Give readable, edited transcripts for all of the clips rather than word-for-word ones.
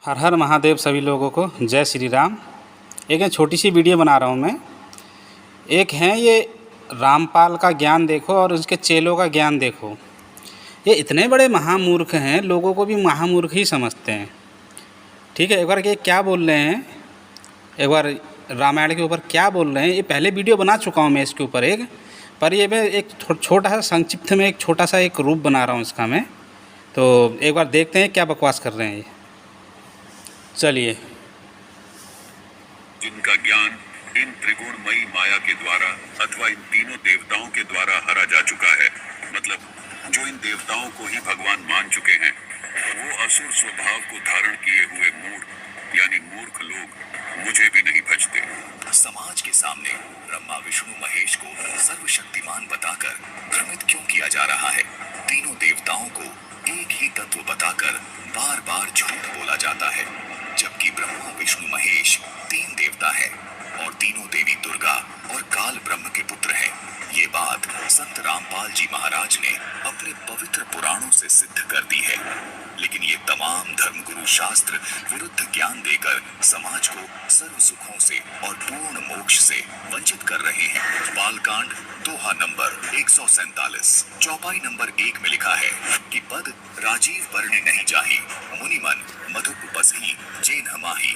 हर हर महादेव सभी लोगों को जय श्री राम। एक छोटी सी वीडियो बना रहा हूँ मैं। एक है ये रामपाल का ज्ञान देखो और उसके चेलों का ज्ञान देखो। ये इतने बड़े महामूर्ख हैं, लोगों को भी महामूर्ख ही समझते हैं। ठीक है, एक बार ये क्या बोल रहे हैं, एक बार रामायण के ऊपर क्या बोल रहे हैं। ये पहले वीडियो बना चुका हूँ मैं इसके ऊपर एक, पर ये मैं एक छोटा सा संक्षिप्त में एक छोटा सा एक रूप बना रहा हूँ इसका मैं। तो एक बार देखते हैं क्या बकवास कर रहे हैं ये। चलिए। जिनका ज्ञान इन त्रिगुणमयी माया के द्वारा अथवा इन तीनों देवताओं के द्वारा हरा जा चुका है, मतलब जो इन देवताओं को ही भगवान मान चुके हैं, वो असुर स्वभाव को धारण किए हुए मूर्ख लोग मुझे भी नहीं भजते। समाज के सामने ब्रह्मा विष्णु महेश को सर्वशक्तिमान बताकर भ्रमित क्यों किया जा रहा है? तीनों देवताओं को एक ही तत्व बताकर बार बार झूठ बोला जाता है, जबकि ब्रह्मा विष्णु महेश तीन देवता हैं और तीनों देवी दुर्गा और काल ब्रह्म के पुत्र हैं। ये बात संत रामपाल जी महाराज ने अपने पवित्र पुराणों से सिद्ध कर दी है, लेकिन ये तमाम धर्मगुरु शास्त्र विरुद्ध ज्ञान देकर समाज को सर्व सुखों से और पूर्ण मोक्ष से वंचित कर रहे हैं। बालकांड दोहा नंबर 147 चौपाई नंबर 1 में लिखा है कि पद राजीव वर्णे नहीं जाही, मुनिमन मधुप बसही जेन हमाही,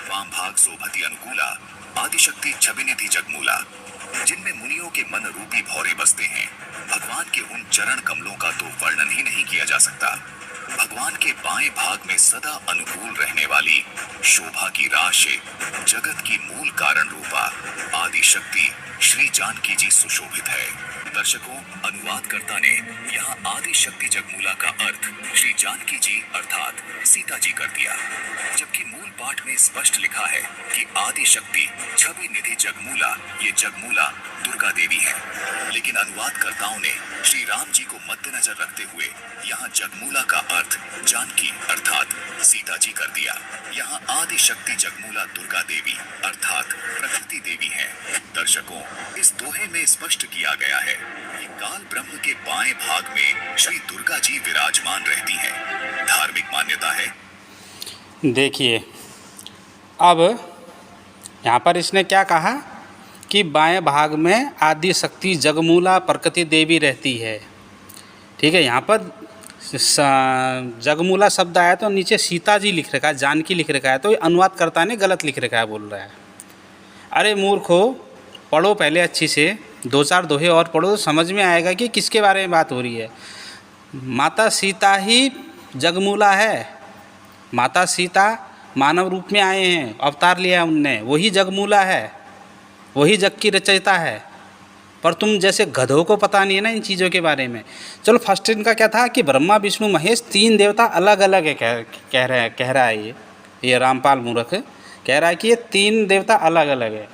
वाम भाग शोभति अनुकूला, आदिशक्ति छबिनिधि जगमूला। जिनमें मुनियों के मन रूपी भौरे बसते हैं, भगवान के उन चरण कमलों का तो वर्णन ही नहीं किया जा सकता। भगवान के बाएं भाग में सदा अनुकूल रहने वाली शोभा की राशि जगत की मूल कारण रूपा आदि शक्ति श्री जानकी जी सुशोभित है। दर्शकों, अनुवादकर्ता ने यहाँ आदि शक्ति जगमूला का अर्थ श्री जानकी जी अर्थात सीता जी कर दिया, जबकि मूल पाठ में स्पष्ट लिखा है कि आदि शक्ति छवि निधि जगमूला ये जगमूला दुर्गा देवी है। लेकिन अनुवादकर्ताओं ने श्री राम जी को मद्देनजर रखते हुए यहाँ जगमूला का अर्थ जानकी अर्थात सीता जी कर दिया। यहाँ आदि शक्ति जगमूला दुर्गा देवी अर्थात प्रकृति देवी है। दर्शकों, इस दोहे में स्पष्ट किया गया है कि काल ब्रह्म के बाएं भाग में श्री दुर्गा जी विराजमान रहती हैं। धार्मिक मान्यता है। देखिए, अब यहाँ पर इसने क्या कहा कि बाएं भाग में आदि शक्ति जगमूला प्रकृति देवी रहती है। ठीक है, यहाँ पर जगमूला शब्द आया तो नीचे सीता जी लिख रखा है, जानकी लिख रखा है, तो अनुवादकर्ता ने गलत लिख रखा है, बोल रहा है। अरे मूर्खो, पढ़ो पहले अच्छी से, 2-4 दोहे और पढ़ो तो समझ में आएगा कि किसके बारे में बात हो रही है। माता सीता ही जगमूला है। माता सीता मानव रूप में आए हैं, अवतार लिया उनने, वही जगमूला है, वही जग की रचयिता है। पर तुम जैसे गधों को पता नहीं है ना इन चीज़ों के बारे में। चलो, फर्स्ट इनका क्या था कि ब्रह्मा विष्णु महेश 3 देवता अलग अलग है, कह रहा है ये रामपाल मूर्ख कह रहा है कि ये 3 देवता अलग अलग है।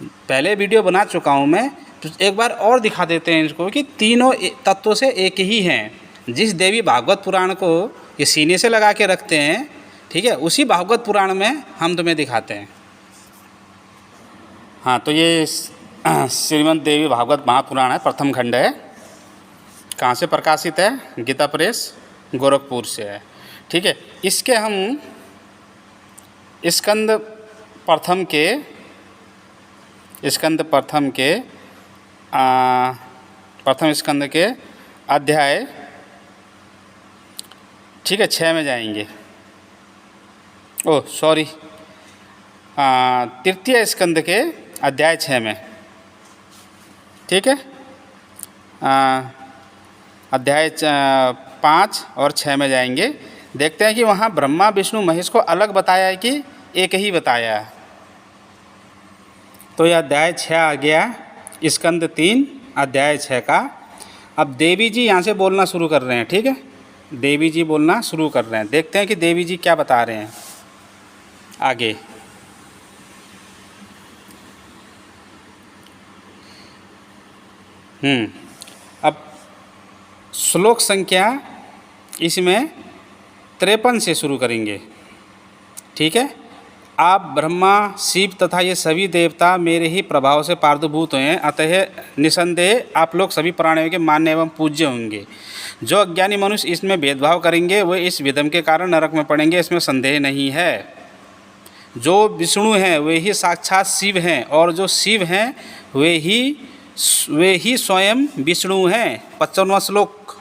पहले वीडियो बना चुका हूँ मैं, तो एक बार और दिखा देते हैं इसको कि तीनों तत्वों से एक ही हैं। जिस देवी भागवत पुराण को ये सीने से लगा के रखते हैं, ठीक है, उसी भागवत पुराण में हम तुम्हें दिखाते हैं। हाँ, तो ये श्रीमद् देवी भागवत महापुराण है, प्रथम खंड है। कहाँ से प्रकाशित है? गीता प्रेस गोरखपुर से है। ठीक है, इसके हम स्कंद प्रथम के प्रथम स्कंद के अध्याय, ठीक है, 6 में जाएंगे। ओह सॉरी, तृतीय स्कंद के अध्याय 6 में, ठीक है, अध्याय 5 और 6 में जाएंगे। देखते हैं कि वहाँ ब्रह्मा विष्णु महेश को अलग बताया है कि एक ही बताया है। तो यह अध्याय 6 आ गया, स्कंद 3 अध्याय 6 का। अब देवी जी यहाँ से बोलना शुरू कर रहे हैं। ठीक है, देवी जी बोलना शुरू कर रहे हैं। देखते हैं कि देवी जी क्या बता रहे हैं आगे। अब श्लोक संख्या इसमें 53 से शुरू करेंगे। ठीक है, आप ब्रह्मा शिव तथा ये सभी देवता मेरे ही प्रभाव से प्रादुर्भूत हुए हैं, अतः निसंदेह आप लोग सभी प्राणियों के मान्य एवं पूज्य होंगे। जो अज्ञानी मनुष्य इसमें भेदभाव करेंगे वे इस विधम के कारण नरक में पड़ेंगे, इसमें संदेह नहीं है। जो विष्णु हैं वे ही साक्षात शिव हैं, और जो शिव हैं वे ही स्वयं विष्णु हैं। 55वां श्लोक।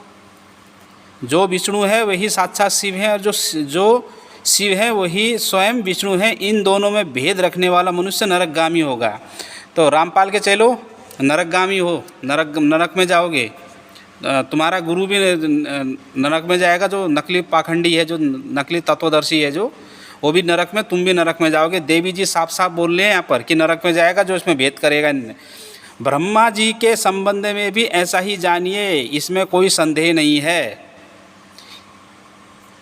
जो विष्णु है वही साक्षात शिव हैं, और जो शिव है वही स्वयं विष्णु हैं। इन दोनों में भेद रखने वाला मनुष्य नरकगामी होगा। तो रामपाल के चलो नरकगामी हो, नरक में जाओगे। तुम्हारा गुरु भी नरक में जाएगा, जो नकली पाखंडी है, जो नकली तत्वदर्शी है, जो वो भी नरक में, तुम भी नरक में जाओगे। देवी जी साफ साफ बोल रहे हैं यहाँ पर कि नरक में जाएगा जो इसमें भेद करेगा। ब्रह्मा जी के संबंध में भी ऐसा ही जानिए, इसमें कोई संदेह नहीं है,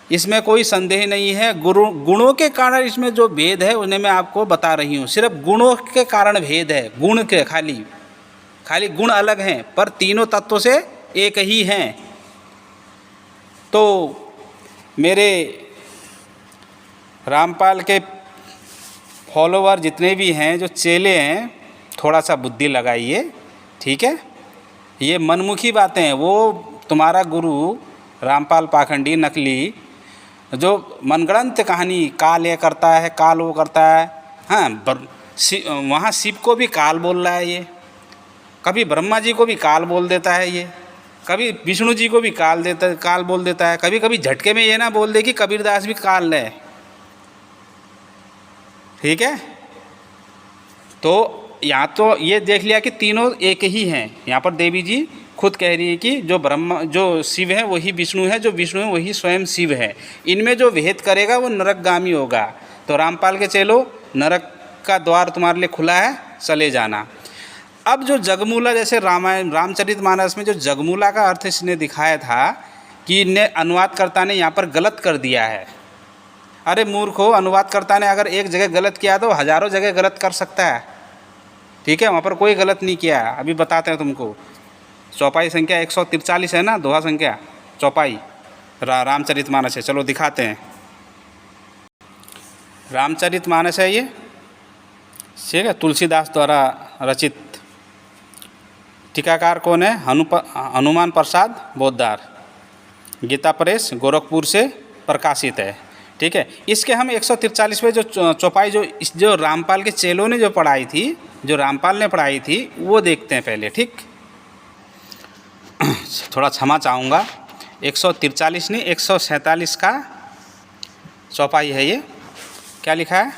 इसमें कोई संदेह नहीं है। गुणों के कारण इसमें जो भेद है उन्हें मैं आपको बता रही हूँ। सिर्फ गुणों के कारण भेद है, गुण के खाली गुण अलग हैं, पर तीनों तत्वों से एक ही हैं। तो मेरे रामपाल के फॉलोवर जितने भी हैं, जो चेले हैं, थोड़ा सा बुद्धि लगाइए, ठीक है। ये मनमुखी बातें हैं। वो तुम्हारा गुरु रामपाल पाखंडी नकली, जो मनगढ़ंत कहानी, काल ये करता है, काल वो करता है, हाँ, वहाँ शिव को भी काल बोल रहा है ये, कभी ब्रह्मा जी को भी काल बोल देता है ये, कभी विष्णु जी को भी काल बोल देता है। कभी कभी झटके में ये ना बोल दे कि कबीरदास भी काल है, ठीक है। तो यहाँ तो ये देख लिया कि तीनों एक ही हैं। यहाँ पर देवी जी खुद कह रही है कि जो शिव है वही विष्णु है, जो विष्णु है वही स्वयं शिव है। इनमें जो भेद करेगा वो नरकगामी होगा। तो रामपाल के चलो, नरक का द्वार तुम्हारे लिए खुला है, चले जाना। अब जो जगमूला, जैसे रामचरितमानस में जो जगमूला का अर्थ इसने दिखाया था कि इन्हें अनुवादकर्ता ने यहाँ पर गलत कर दिया है। अरे मूर्खो, अनुवादकर्ता ने अगर एक जगह गलत किया तो हज़ारों जगह गलत कर सकता है, ठीक है। वहाँ पर कोई गलत नहीं किया। अभी बताते हैं तुमको। चौपाई संख्या 143 है ना, दोहा संख्या चौपाई रामचरितमानस है। चलो दिखाते हैं। रामचरितमानस है ये, ठीक है, तुलसीदास द्वारा रचित। टीकाकार कौन है? हनुमान प्रसाद बोद्दार, गीता प्रेस गोरखपुर से प्रकाशित है, ठीक है। इसके हम 143वें जो चौपाई जो रामपाल के चेलों ने जो पढ़ाई थी, जो रामपाल ने पढ़ाई थी, वो देखते हैं पहले, ठीक। थोड़ा क्षमा चाहूँगा, 143 नहीं 147 का चौपाई है ये। क्या लिखा है?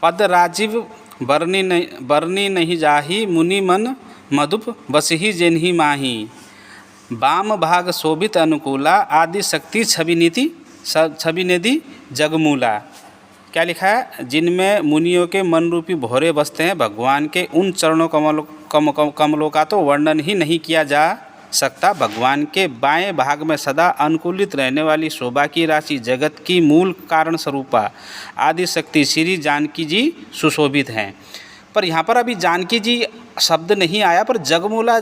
पद राजीव बरनी नहीं जाही, मुनि मन मधुप बसही जेनही माही, वाम भाग शोभित अनुकूला, आदि शक्ति छवि निधि जगमूला। क्या लिखा है? जिनमें मुनियों के मन रूपी भौरे बसते हैं, भगवान के उन चरणों कमलों का तो वर्णन ही नहीं किया जा सकता। भगवान के बाएं भाग में सदा अनुकूलित रहने वाली शोभा की राशि, जगत की मूल कारण स्वरूपा आदि शक्ति श्री जानकी जी सुशोभित हैं। पर यहाँ पर अभी जानकी जी शब्द नहीं आया, पर जगमूला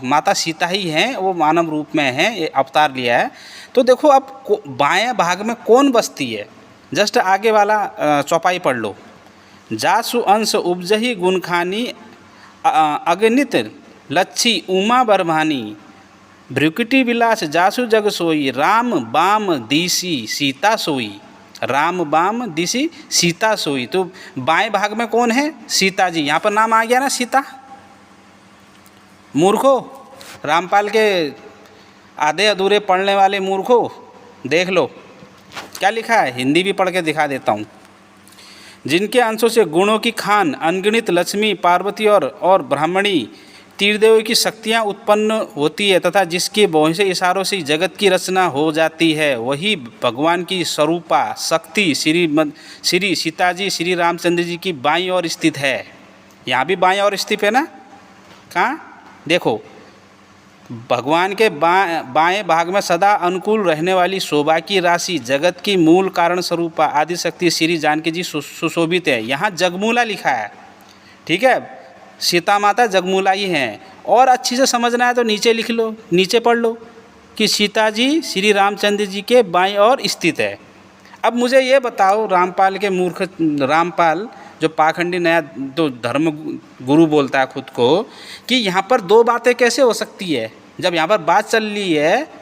माता सीता ही हैं, वो मानव रूप में हैं, ये अवतार लिया है। तो देखो अब बाएं भाग में कौन बसती है, जस्ट आगे वाला चौपाई पढ़ लो। जासु अंश उपजही गुणखानी, अगणित लच्छी उमा बरभानी, भ्रुकुटी विलास जासु जग सोई, राम बाम दिशि सीता सोई, राम बाम दिशि सीता सोई। तो बाएं भाग में कौन है? सीता जी। यहाँ पर नाम आ गया ना, सीता। मूर्खो, रामपाल के आधे अधूरे पढ़ने वाले मूर्खो, देख लो क्या लिखा है। हिंदी भी पढ़ के दिखा देता हूँ। जिनके अंशों से गुणों की खान, अनगिनत लक्ष्मी, पार्वती और ब्राह्मणी तीर्थदेव की शक्तियाँ उत्पन्न होती है, तथा जिसके बहुत से इशारों से जगत की रचना हो जाती है, वही भगवान की स्वरूपा शक्ति श्री सीताजी श्री रामचंद्र जी की बाईं ओर स्थित है। यहाँ भी बाईं ओर स्थित है ना। कहाँ? देखो, भगवान के बाएं भाग में सदा अनुकूल रहने वाली शोभा की राशि, जगत की मूल कारण स्वरूपा आदि शक्ति श्री जानकी जी सुशोभित है। यहाँ जगमूला लिखा है, ठीक है। सीता माता जगमूला ही हैं। और अच्छी से समझना है तो नीचे लिख लो, नीचे पढ़ लो कि सीता जी श्री रामचंद्र जी के बाईं ओर स्थित है। अब मुझे ये बताओ, रामपाल के मूर्ख रामपाल जो पाखंडी नया तो धर्म गुरु बोलता है खुद को, कि यहाँ पर दो बातें कैसे हो सकती है। जब यहाँ पर बात चल रही है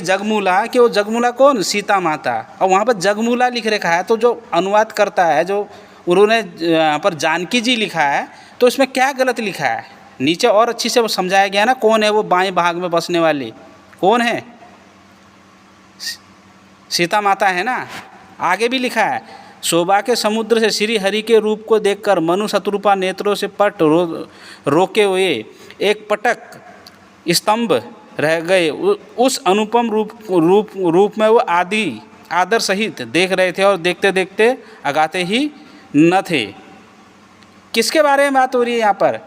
जगमूला, कि वो जगमूला कौन, सीता माता, और वहाँ पर जगमूला लिख रखा है। तो जो अनुवाद करता है, जो उन्होंने यहाँ पर जानकी जी लिखा है, तो इसमें क्या गलत लिखा है। नीचे और अच्छी से वो समझाया गया ना, कौन है वो बाएं भाग में बसने वाली, कौन है, सीता माता है ना। आगे भी लिखा है, शोभा के समुद्र से श्री हरि के रूप को देखकर मनु शत्रुपा नेत्रों से पट रोके हुए एक पटक स्तंभ रह गए। उस अनुपम रूप में वो आदर सहित देख रहे थे और देखते देखते अगाते ही न थे। किसके बारे में बात हो रही है यहाँ पर,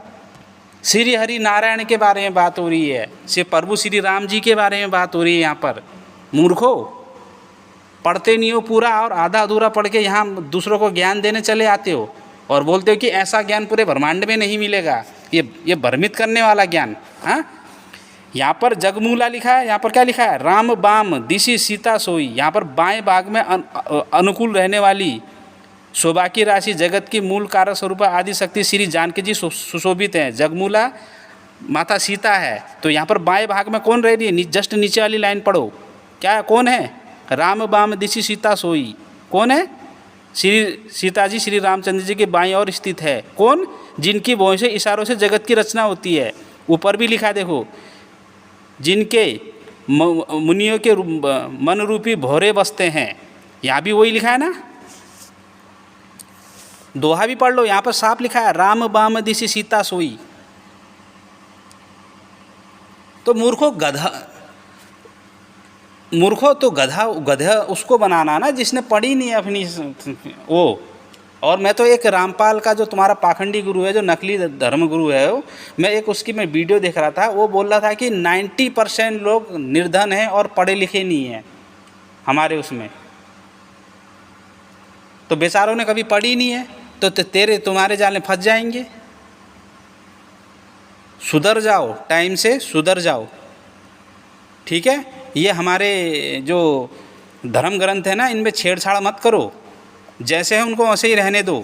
श्री हरि नारायण के बारे में बात हो रही है, श्री प्रभु श्री राम जी के बारे में बात हो रही है यहाँ पर। मूर्खो, पढ़ते नहीं हो पूरा और आधा अधूरा पढ़ के यहाँ दूसरों को ज्ञान देने चले आते हो और बोलते हो कि ऐसा ज्ञान पूरे ब्रह्मांड में नहीं मिलेगा, ये भ्रमित करने वाला ज्ञान। हाँ, यहाँ पर जगमूला लिखा है, यहाँ पर क्या लिखा है, राम बाम दिशि सीता सोई। यहाँ पर बाएं भाग में अनुकूल रहने वाली शोभा की राशि जगत की मूल कारक स्वरूप आदि शक्ति श्री जानकी जी सुशोभित हैं। जगमूला माता सीता है, तो यहाँ पर बाएं भाग में कौन रह रही है, जस्ट नीचे वाली लाइन पढ़ो, क्या कौन है, राम बाम दिशि सीता सोई, कौन है, श्री सीता जी श्री रामचंद्र जी के बाएं ओर स्थित है। कौन, जिनकी भौं से इशारों से जगत की रचना होती है। ऊपर भी लिखा देखो, जिनके मुनियों के मन रूपी भौरे बसते हैं, यहाँ भी वही लिखा है ना। दोहा भी पढ़ लो, यहाँ पर साफ लिखा है, राम बाम दिशि सीता सोई। तो मूर्खों तो गधा उसको बनाना ना जिसने पढ़ी नहीं है अपनी वो। और मैं तो एक रामपाल का जो तुम्हारा पाखंडी गुरु है, जो नकली धर्म गुरु है, मैं एक उसकी मैं वीडियो देख रहा था, वो बोल रहा था कि 90% लोग निर्धन हैं और पढ़े लिखे नहीं हैं हमारे उसमें। तो बेचारों ने कभी पढ़ी नहीं है, तो तुम्हारे जाल में फंस जाएंगे। सुधर जाओ, टाइम से सुधर जाओ, ठीक है। ये हमारे जो धर्म ग्रंथ है ना, इनमें छेड़छाड़ मत करो, जैसे हैं उनको वैसे ही रहने दो।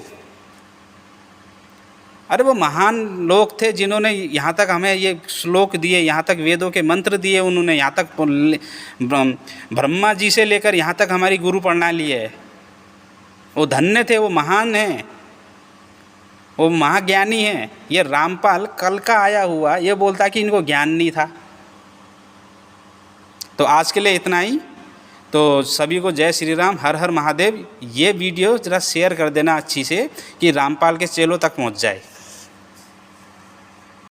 अरे वो महान लोग थे जिन्होंने यहाँ तक हमें ये श्लोक दिए, यहाँ तक वेदों के मंत्र दिए उन्होंने, यहाँ तक ब्रह्मा जी से लेकर यहाँ तक हमारी गुरु प्रणाली है। वो धन्य थे, वो महान हैं, वो महाज्ञानी हैं। ये रामपाल कल का आया हुआ ये बोलता कि इनको ज्ञान नहीं था। तो आज के लिए इतना ही। तो सभी को जय श्री राम, हर हर महादेव। ये वीडियो ज़रा शेयर कर देना अच्छी से कि रामपाल के चेलों तक पहुंच जाए।